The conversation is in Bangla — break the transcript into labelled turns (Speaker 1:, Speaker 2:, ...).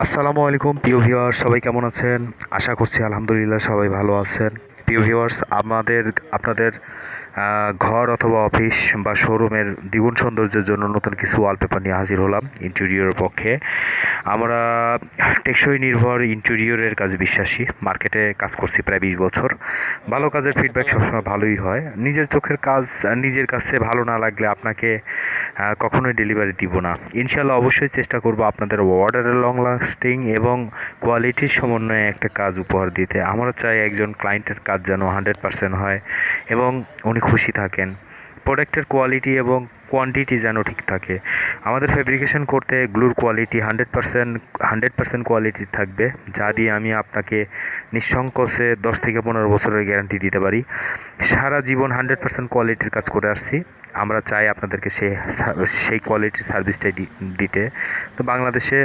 Speaker 1: আসসালামু আলাইকুম প্রিয় ভিউয়ার্স, সবাই কেমন আছেন? আশা করছি আলহামদুলিল্লাহ সবাই ভালো আছেন। প্রিয় ভিউয়ার্স, আপনাদের ঘর অথবা অফিস বা শোরুমের দ্বিগুণ সৌন্দর্যের জন্য নতুন কিছু ওয়ালপেপার নিয়ে হাজির হলাম ইন্টেরিয়রের পক্ষে। আমরা টেকসই নির্ভর ইন্টেরিয়রের কাজে বিশ্বাসী। মার্কেটে কাজ করছি প্রায় 20 বছর। ভালো কাজের ফিডব্যাক সবসময় ভালোই হয়। নিজের চোখের কাজ নিজের কাছে ভালো না লাগলে আপনাকে কখনোই ডেলিভারি দিব না। ইনশাআল্লাহ অবশ্যই চেষ্টা করব আপনাদের অর্ডারের লং লাস্টিং এবং কোয়ালিটির সমন্বয়ে একটা কাজ উপহার দিতে। আমরা চাই একজন ক্লায়েন্টের কাজ যেন 100% হয় এবং উনি খুশি থাকেন। প্রোডাক্টের কোয়ালিটি এবং কোয়ান্টিটি যেন ঠিক থাকে। আমাদের ফেব্রিকেশন করতে গ্লুর কোয়ালিটি 100% কোয়ালিটির থাকবে, যা দিয়ে আমি আপনাকে নিঃসংকোচে 10 থেকে 15 বছরের গ্যারান্টি দিতে পারি। সারা জীবন 100% কোয়ালিটির কাজ করে আসছি। আমরা চাই আপনাদেরকে সেই কোয়ালিটির সার্ভিসটাই দিতে। তো বাংলাদেশে